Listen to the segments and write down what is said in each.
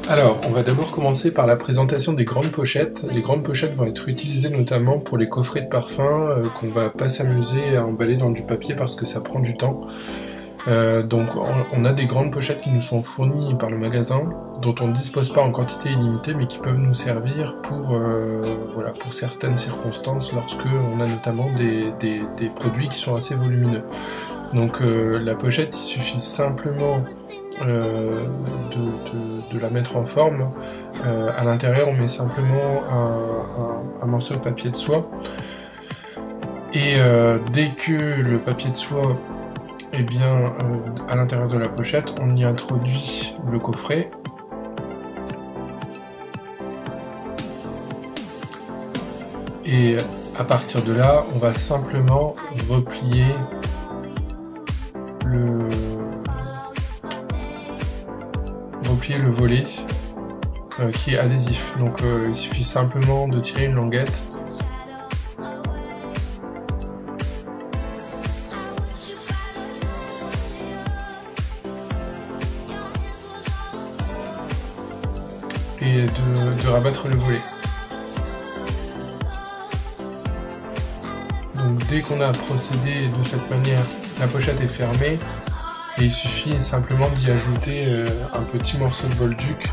Alors, on va d'abord commencer par la présentation des grandes pochettes. Les grandes pochettes vont être utilisées notamment pour les coffrets de parfum qu'on va pas s'amuser à emballer dans du papier parce que ça prend du temps. Donc on a des grandes pochettes qui nous sont fournies par le magasin, dont on ne dispose pas en quantité illimitée, mais qui peuvent nous servir pour certaines circonstances, lorsque on a notamment des produits qui sont assez volumineux. Donc la pochette, il suffit simplement de la mettre en forme. À l'intérieur, on met simplement un morceau de papier de soie. Et dès que le papier de soie est bien à l'intérieur de la pochette, on y introduit le coffret. Et à partir de là, on va simplement replier le volet qui est adhésif. Donc il suffit simplement de tirer une languette et de rabattre le volet. Donc dès qu'on a procédé de cette manière, la pochette est fermée et il suffit simplement d'y ajouter un petit morceau de bolduc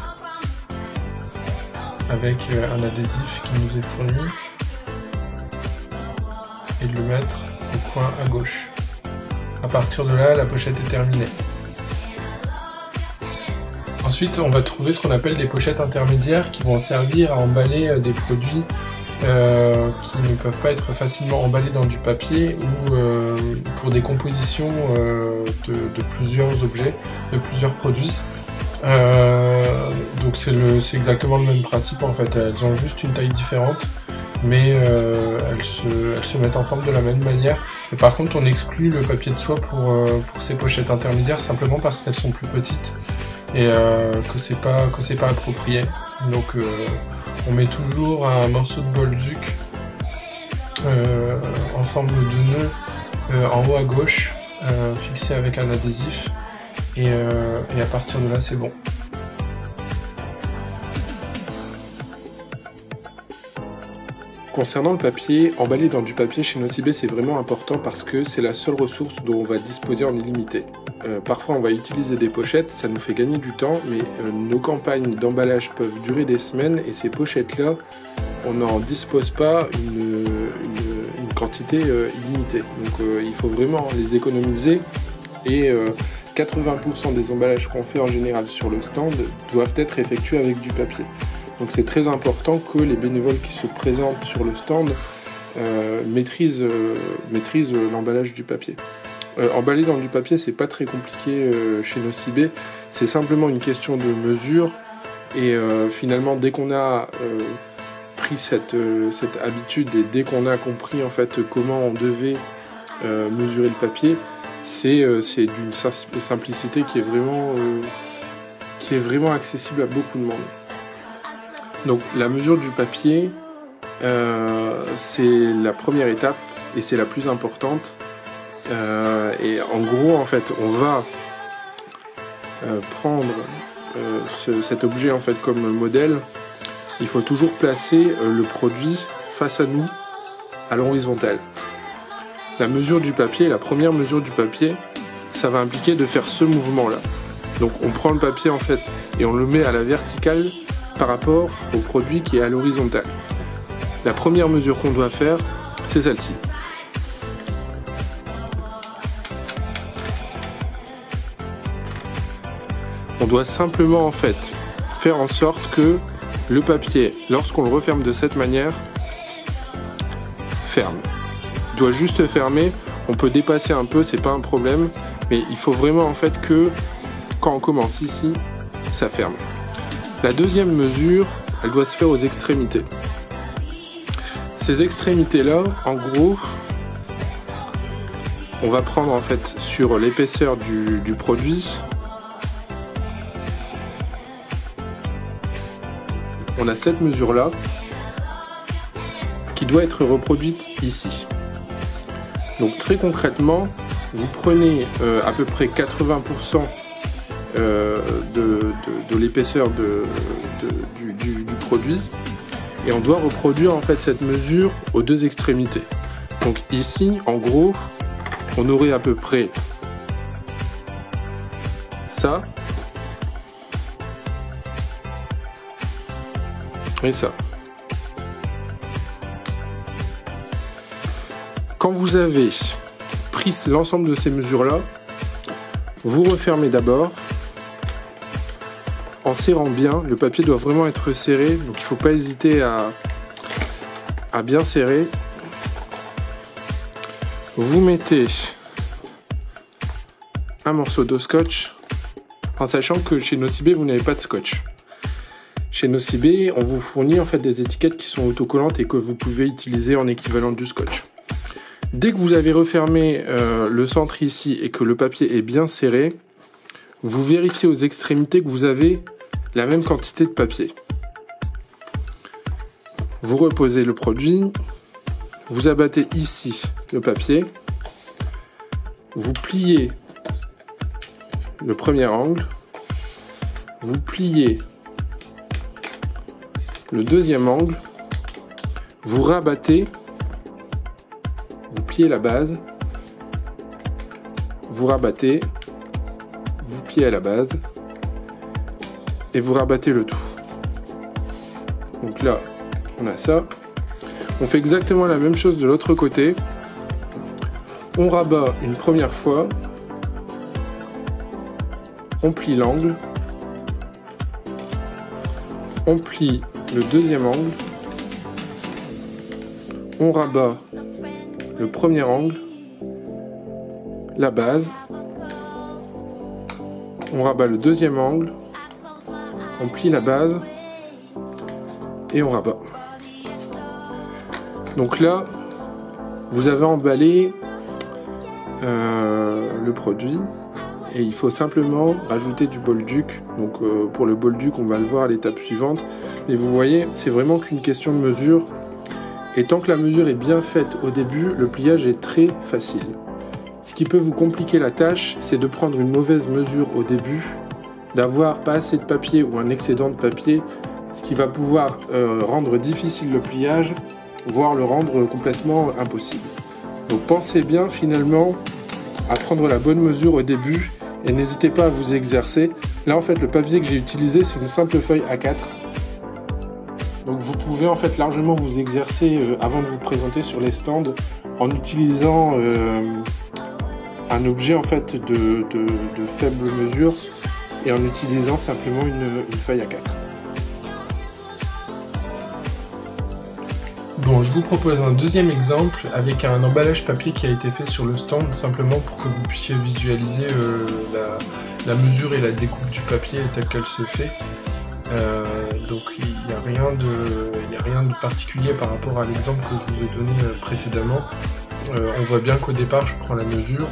avec un adhésif qui nous est fourni et de le mettre au coin à gauche. À partir de là, la pochette est terminée. Ensuite, on va trouver ce qu'on appelle des pochettes intermédiaires qui vont servir à emballer des produits qui ne peuvent pas être facilement emballés dans du papier ou pour des compositions de plusieurs objets, de plusieurs produits. Donc c'est exactement le même principe en fait, elles ont juste une taille différente, mais elles se mettent en forme de la même manière. Et par contre, on exclut le papier de soie pour ces pochettes intermédiaires simplement parce qu'elles sont plus petites et que c'est pas approprié. Donc on met toujours un morceau de bolduc en forme de nœud en haut à gauche, fixé avec un adhésif, et à partir de là c'est bon. Concernant le papier, emballer dans du papier chez Nocibé, c'est vraiment important parce que c'est la seule ressource dont on va disposer en illimité. Parfois on va utiliser des pochettes, ça nous fait gagner du temps, mais nos campagnes d'emballage peuvent durer des semaines et ces pochettes-là, on n'en dispose pas une quantité illimitée. Donc il faut vraiment les économiser et 80% des emballages qu'on fait en général sur le stand doivent être effectués avec du papier. Donc c'est très important que les bénévoles qui se présentent sur le stand maîtrisent l'emballage du papier. Emballer dans du papier, c'est pas très compliqué chez Nocibé, c'est simplement une question de mesure et finalement dès qu'on a pris cette habitude et dès qu'on a compris en fait comment on devait mesurer le papier, c'est d'une simplicité qui est vraiment accessible à beaucoup de monde. Donc la mesure du papier, c'est la première étape et c'est la plus importante. Et en gros, en fait, on va prendre cet objet en fait comme modèle. Il faut toujours placer le produit face à nous, à l'horizontale. La mesure du papier, la première mesure du papier, ça va impliquer de faire ce mouvement-là. Donc on prend le papier en fait et on le met à la verticale par rapport au produit qui est à l'horizontale. La première mesure qu'on doit faire, c'est celle-ci. On doit simplement en fait faire en sorte que le papier, lorsqu'on le referme de cette manière, ferme. Il doit juste fermer, on peut dépasser un peu, c'est pas un problème, mais il faut vraiment en fait que quand on commence ici, ça ferme. La deuxième mesure, elle doit se faire aux extrémités. Ces extrémités-là, en gros, on va prendre en fait sur l'épaisseur du produit. On a cette mesure-là qui doit être reproduite ici. Donc très concrètement, vous prenez à peu près 80% de l'épaisseur du produit. Et on doit reproduire en fait cette mesure aux deux extrémités. Donc ici, en gros, on aurait à peu près ça et ça. Quand vous avez pris l'ensemble de ces mesures-là, vous refermez d'abord en serrant bien. Le papier doit vraiment être serré, donc il ne faut pas hésiter à bien serrer. Vous mettez un morceau de scotch, en sachant que chez Nocibé vous n'avez pas de scotch. Chez Nocibé, on vous fournit en fait des étiquettes qui sont autocollantes et que vous pouvez utiliser en équivalent du scotch. Dès que vous avez refermé le centre ici et que le papier est bien serré, vous vérifiez aux extrémités que vous avez la même quantité de papier. Vous reposez le produit, vous abattez ici le papier, vous pliez le premier angle, vous pliez le deuxième angle, vous rabattez, vous pliez la base, vous rabattez, vous pliez à la base et vous rabattez le tout. Donc là, on a ça. On fait exactement la même chose de l'autre côté. On rabat une première fois, on plie l'angle, on plie le deuxième angle, on rabat le premier angle, la base, on rabat le deuxième angle, on plie la base et on rabat. Donc là, vous avez emballé le produit et il faut simplement rajouter du bolduc. Donc pour le bolduc, on va le voir à l'étape suivante. Mais vous voyez, c'est vraiment qu'une question de mesure. Et tant que la mesure est bien faite au début, le pliage est très facile. Ce qui peut vous compliquer la tâche, c'est de prendre une mauvaise mesure au début, d'avoir pas assez de papier ou un excédent de papier, ce qui va pouvoir rendre difficile le pliage, voire le rendre complètement impossible. Donc pensez bien finalement à prendre la bonne mesure au début et n'hésitez pas à vous exercer. Là en fait le papier que j'ai utilisé c'est une simple feuille A4. Donc vous pouvez en fait largement vous exercer avant de vous présenter sur les stands en utilisant un objet en fait de faible mesure et en utilisant simplement une feuille A4. Bon, je vous propose un deuxième exemple avec un emballage papier qui a été fait sur le stand simplement pour que vous puissiez visualiser la mesure et la découpe du papier telle qu'elle se fait. Donc il n'y a rien de particulier par rapport à l'exemple que je vous ai donné précédemment. On voit bien qu'au départ je prends la mesure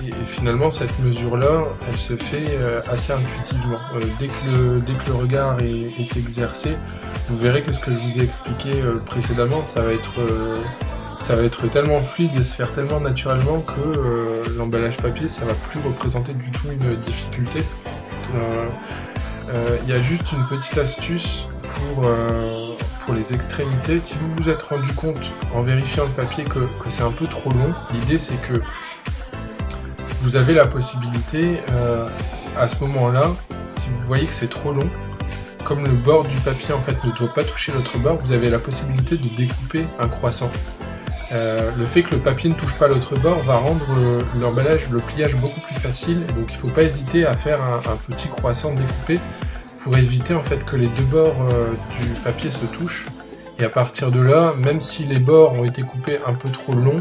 et finalement cette mesure là elle se fait assez intuitivement. Dès que le regard est exercé, vous verrez que ce que je vous ai expliqué précédemment ça va être tellement fluide et se faire tellement naturellement que l'emballage papier ça va plus représenter du tout une difficulté. Il y a juste une petite astuce pour les extrémités. Si vous vous êtes rendu compte en vérifiant le papier que c'est un peu trop long, l'idée c'est que vous avez la possibilité à ce moment-là, si vous voyez que c'est trop long, comme le bord du papier en fait ne doit pas toucher l'autre bord, vous avez la possibilité de découper un croissant. Le fait que le papier ne touche pas l'autre bord va rendre l'emballage, le pliage beaucoup plus facile, et donc il ne faut pas hésiter à faire un petit croissant découpé pour éviter en fait que les deux bords du papier se touchent. Et à partir de là, même si les bords ont été coupés un peu trop longs,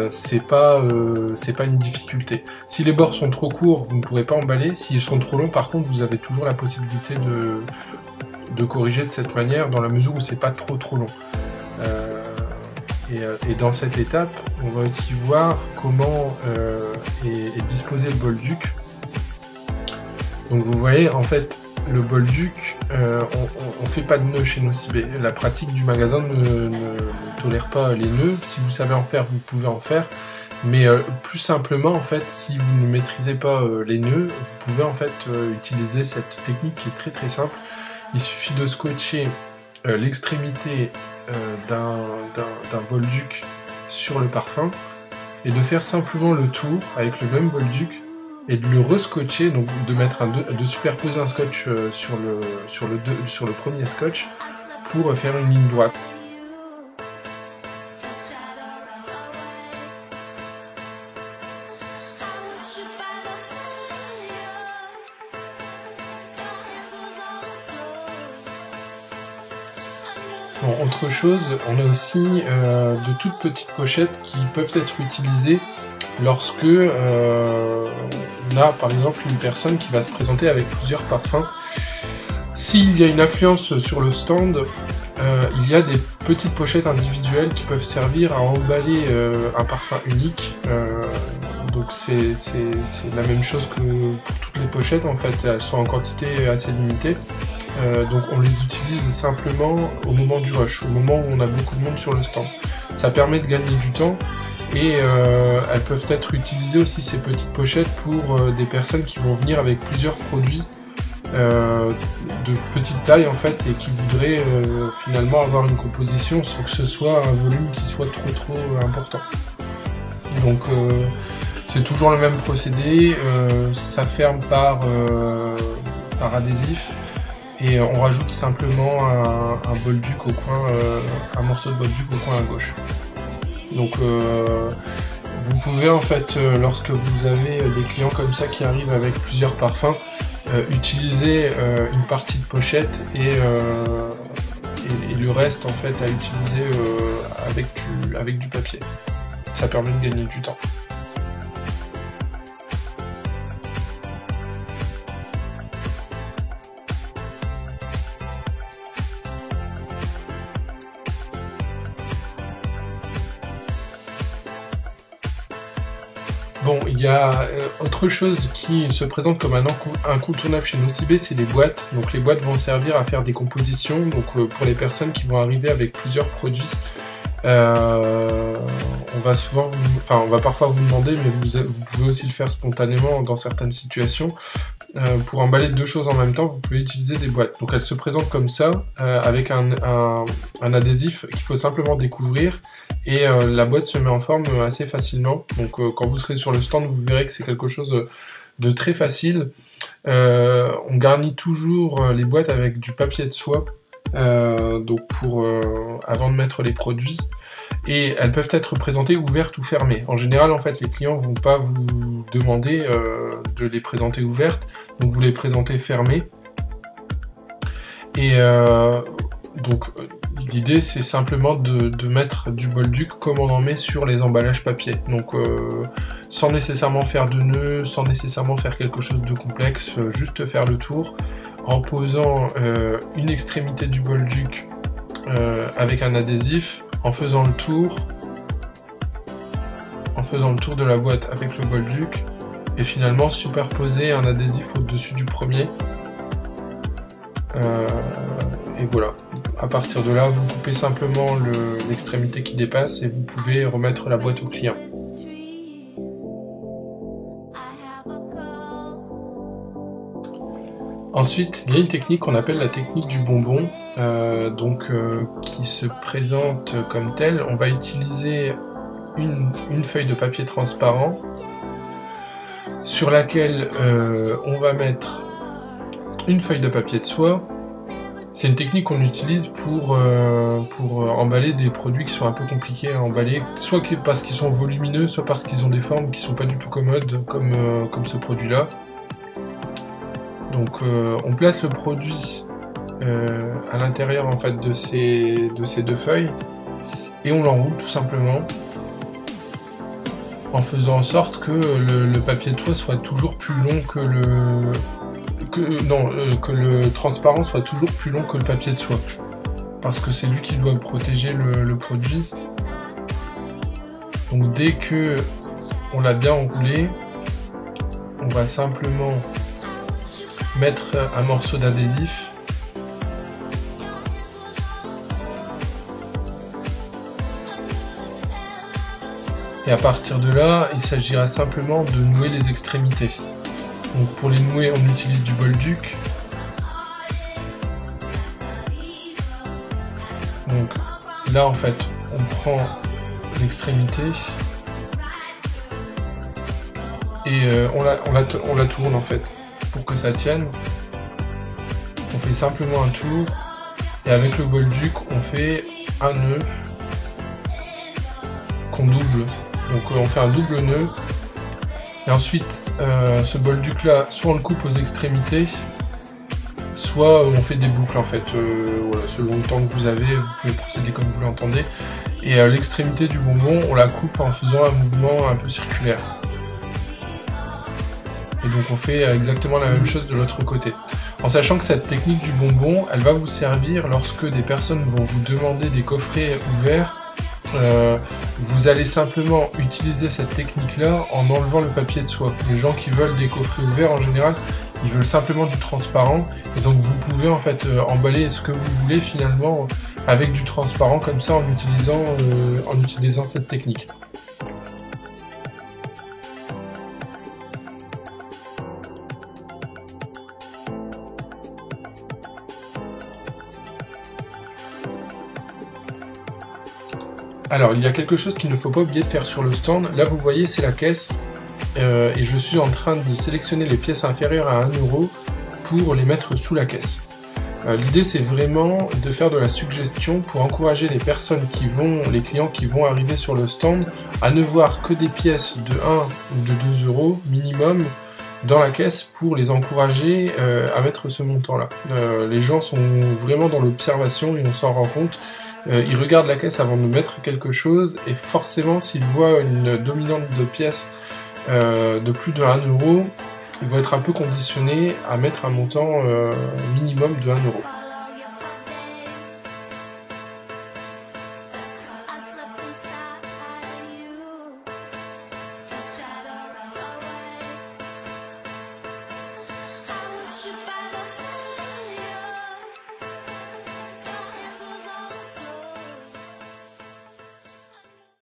c'est pas une difficulté. Si les bords sont trop courts, vous ne pourrez pas emballer. S'ils sont trop longs, par contre, vous avez toujours la possibilité de corriger de cette manière, dans la mesure où c'est pas trop long. Et dans cette étape, on va aussi voir comment est disposé le bolduc. Donc vous voyez, en fait, le bolduc, on fait pas de nœuds chez Nocibé. La pratique du magasin ne tolère pas les nœuds. Si vous savez en faire, vous pouvez en faire. Mais plus simplement, en fait, si vous ne maîtrisez pas les nœuds, vous pouvez en fait utiliser cette technique qui est très très simple. Il suffit de scotcher l'extrémité d'un bolduc sur le parfum et de faire simplement le tour avec le même bolduc et de le rescotcher, donc de superposer un scotch sur le premier scotch pour faire une ligne droite. Bon, autre chose, on a aussi de toutes petites pochettes qui peuvent être utilisées lorsque on a par exemple une personne qui va se présenter avec plusieurs parfums. S'il y a une affluence sur le stand, il y a des petites pochettes individuelles qui peuvent servir à emballer un parfum unique. Donc c'est la même chose que pour toutes les pochettes, en fait, elles sont en quantité assez limitée. Donc on les utilise simplement au moment du rush, au moment où on a beaucoup de monde sur le stand. Ça permet de gagner du temps et elles peuvent être utilisées aussi, ces petites pochettes, pour des personnes qui vont venir avec plusieurs produits de petite taille en fait et qui voudraient finalement avoir une composition sans que ce soit un volume qui soit trop important. Donc c'est toujours le même procédé, ça ferme par adhésif. Et on rajoute simplement un bolduc au coin, un morceau de bolduc au coin à gauche. Donc vous pouvez en fait, lorsque vous avez des clients comme ça qui arrivent avec plusieurs parfums, utiliser une partie de pochette et le reste en fait à utiliser avec du papier. Ça permet de gagner du temps. Bon, il y a autre chose qui se présente comme un incontournable chez Nocibé, c'est les boîtes. Donc les boîtes vont servir à faire des compositions, donc pour les personnes qui vont arriver avec plusieurs produits. On va parfois vous demander, mais vous pouvez aussi le faire spontanément dans certaines situations. Pour emballer deux choses en même temps, vous pouvez utiliser des boîtes. Donc elles se présentent comme ça, avec un adhésif qu'il faut simplement découvrir, et la boîte se met en forme assez facilement. Donc quand vous serez sur le stand, vous verrez que c'est quelque chose de très facile. On garnit toujours les boîtes avec du papier de soie, donc avant de mettre les produits. Et elles peuvent être présentées ouvertes ou fermées. En général, en fait, les clients vont pas vous demander de les présenter ouvertes, donc vous les présentez fermées. Et donc l'idée, c'est simplement de mettre du bolduc comme on en met sur les emballages papier. Donc sans nécessairement faire de nœuds, sans nécessairement faire quelque chose de complexe, juste faire le tour en posant une extrémité du bolduc avec un adhésif, en faisant le tour de la boîte avec le bolduc, et finalement superposer un adhésif au-dessus du premier. Et voilà, à partir de là, vous coupez simplement l'extrémité qui dépasse et vous pouvez remettre la boîte au client. Ensuite, il y a une technique qu'on appelle la technique du bonbon, qui se présente comme telle. On va utiliser une feuille de papier transparent sur laquelle on va mettre une feuille de papier de soie. C'est une technique qu'on utilise pour emballer des produits qui sont un peu compliqués à emballer, soit parce qu'ils sont volumineux, soit parce qu'ils ont des formes qui sont pas du tout commodes, comme ce produit-là. Donc on place le produit à l'intérieur en fait de ces deux feuilles et on l'enroule tout simplement, en faisant en sorte que le papier de soie soit toujours plus long que le transparent soit toujours plus long que le papier de soie, parce que c'est lui qui doit protéger le produit. Donc dès que on l'a bien enroulé, on va simplement mettre un morceau d'adhésif. Et à partir de là, il s'agira simplement de nouer les extrémités. Donc pour les nouer, on utilise du bolduc. Donc là, en fait, on prend l'extrémité et on la tourne en fait pour que ça tienne. On fait simplement un tour et avec le bolduc, on fait un nœud qu'on double. Donc on fait un double nœud et ensuite ce bolduc là, soit on le coupe aux extrémités, soit on fait des boucles en fait, voilà, selon le temps que vous avez, vous pouvez procéder comme vous l'entendez. Et l'extrémité du bonbon, on la coupe en faisant un mouvement un peu circulaire. Et donc on fait exactement la même chose de l'autre côté. En sachant que cette technique du bonbon, elle va vous servir lorsque des personnes vont vous demander des coffrets ouverts. Vous allez simplement utiliser cette technique-là en enlevant le papier de soie. Les gens qui veulent des coffrets ouverts, en général, ils veulent simplement du transparent. Et donc vous pouvez en fait emballer ce que vous voulez finalement avec du transparent comme ça en utilisant cette technique. Alors, il y a quelque chose qu'il ne faut pas oublier de faire sur le stand. Là, vous voyez, c'est la caisse. Et je suis en train de sélectionner les pièces inférieures à 1 € pour les mettre sous la caisse. L'idée, c'est vraiment de faire de la suggestion pour encourager les personnes les clients qui vont arriver sur le stand à ne voir que des pièces de 1 ou de 2 € minimum dans la caisse pour les encourager à mettre ce montant-là. Les gens sont vraiment dans l'observation et on s'en rend compte. Ils regardent la caisse avant de mettre quelque chose et forcément s'ils voient une dominante de pièces de plus de 1 €, ils vont être un peu conditionnés à mettre un montant minimum de 1 €.